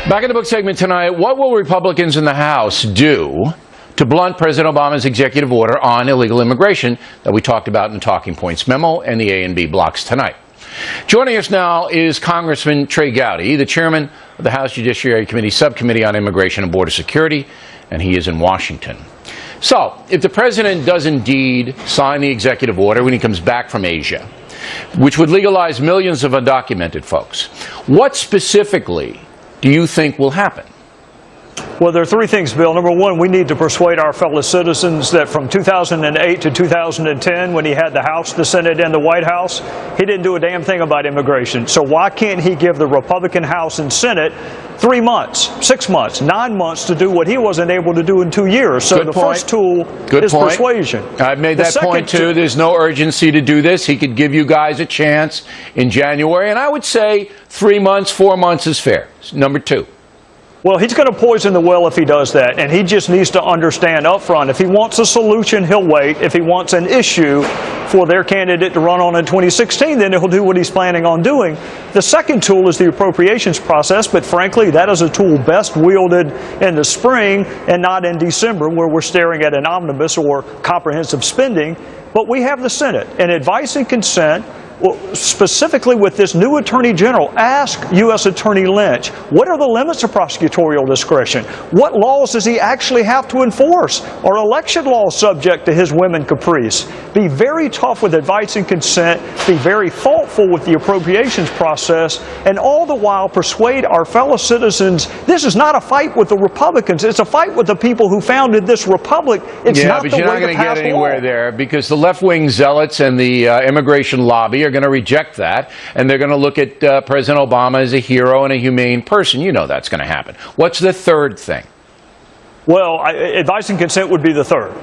Back in the book segment tonight, what will Republicans in the House do to blunt President Obama's executive order on illegal immigration that we talked about in Talking Points memo and the A and B blocks tonight? Joining us now is Congressman Trey Gowdy, the chairman of the House Judiciary Committee Subcommittee on Immigration and Border Security, and he is in Washington. So, if the president does indeed sign the executive order when he comes back from Asia, which would legalize millions of undocumented folks, what specifically do you think will happen? Well, there are three things, Bill. Number one, we need to persuade our fellow citizens that from 2008 to 2010, when he had the House, the Senate, and the White House, he didn't do a damn thing about immigration. So why can't he give the Republican House and Senate 3 months, 6 months, 9 months to do what he wasn't able to do in 2 years? So the first tool is persuasion. I've made that point, too. There's no urgency to do this. He could give you guys a chance in January. And I would say 3 months, 4 months is fair. Number two. Well, he's going to poison the well if he does that, and he just needs to understand up front. If he wants a solution, he'll wait. If he wants an issue for their candidate to run on in 2016, then he'll do what he's planning on doing. The second tool is the appropriations process, but frankly, that is a tool best wielded in the spring and not in December, where we're staring at an omnibus or comprehensive spending. But we have the Senate, and advice and consent. Well, specifically with this new Attorney General, ask U.S. Attorney Lynch, what are the limits of prosecutorial discretion? What laws does he actually have to enforce? Are election laws subject to his whim and caprice? Be very tough with advice and consent, be very thoughtful with the appropriations process, and all the while persuade our fellow citizens this is not a fight with the Republicans, it's a fight with the people who founded this republic. It's not the way to pass law. Yeah, but you're not going to get anywhere there, because the left-wing zealots and the immigration lobby are going to reject that, and they're going to look at President Obama as a hero and a humane person. You know that's going to happen. What's the third thing? Well, advice and consent would be the third.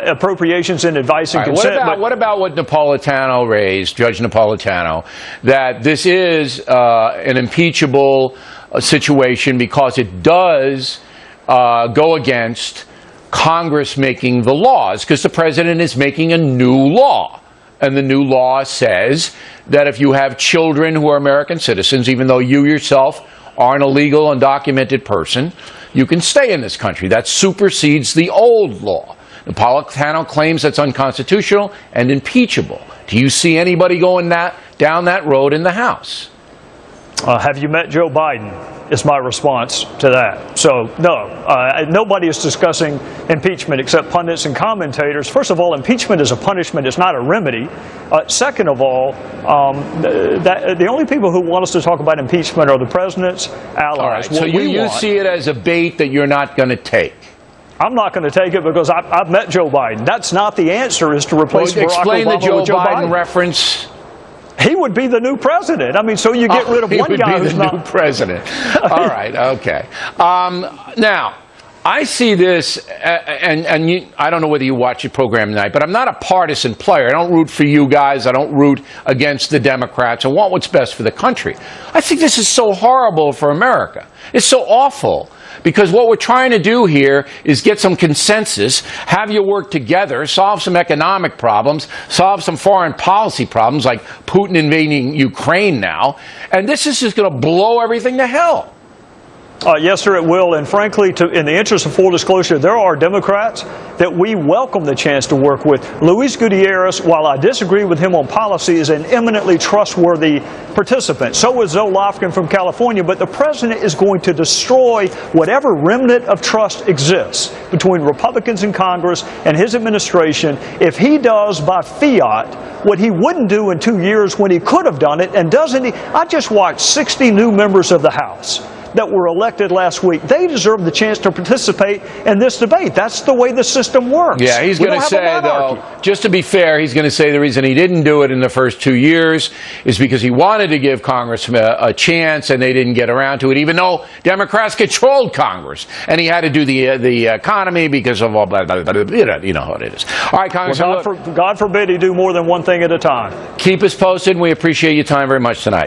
Appropriations and advice and consent. What about what Napolitano raised, Judge Napolitano, that this is an impeachable situation because it does go against Congress making the laws, because the president is making a new law. And the new law says that if you have children who are American citizens, even though you yourself are an illegal, undocumented person, you can stay in this country. That supersedes the old law. Napolitano claims that's unconstitutional and impeachable. Do you see anybody going down that road in the House? Have you met Joe Biden? Is my response to that. So, no, nobody is discussing impeachment except pundits and commentators. First of all, impeachment is a punishment. It's not a remedy. Second of all, the only people who want us to talk about impeachment are the president's allies. All right, so you see it as a bait that you're not going to take. I'm not going to take it because I've met Joe Biden. That's not the answer, is to replace Barack Obama with Joe Biden. Explain the Joe Biden reference. He would be the new president. I mean, so you get rid of one guy who's not new president. All right, okay. Now, I see this, and I don't know whether you watch the program tonight, but I'm not a partisan player. I don't root for you guys. I don't root against the Democrats. I want what's best for the country. I think this is so horrible for America. It's so awful. Because what we're trying to do here is get some consensus, have you work together, solve some economic problems, solve some foreign policy problems like Putin invading Ukraine now, and this is just going to blow everything to hell. Yes, sir, it will. And frankly, in the interest of full disclosure, there are Democrats that we welcome the chance to work with. Luis Gutierrez, while I disagree with him on policy, is an eminently trustworthy participant. So is Zoe Lofgren from California. But the president is going to destroy whatever remnant of trust exists between Republicans in Congress and his administration if he does by fiat what he wouldn't do in 2 years when he could have done it. And doesn't he? I just watched 60 new members of the House that were elected last week. They deserve the chance to participate in this debate. That's the way the system works. Yeah, he's going to say, though, just to be fair, he's going to say the reason he didn't do it in the first 2 years is because he wanted to give Congress a chance and they didn't get around to it, even though Democrats controlled Congress. And he had to do the economy because of all that. You know how it is. All right, Congressman. Well, God forbid he do more than one thing at a time. Keep us posted. We appreciate your time very much tonight.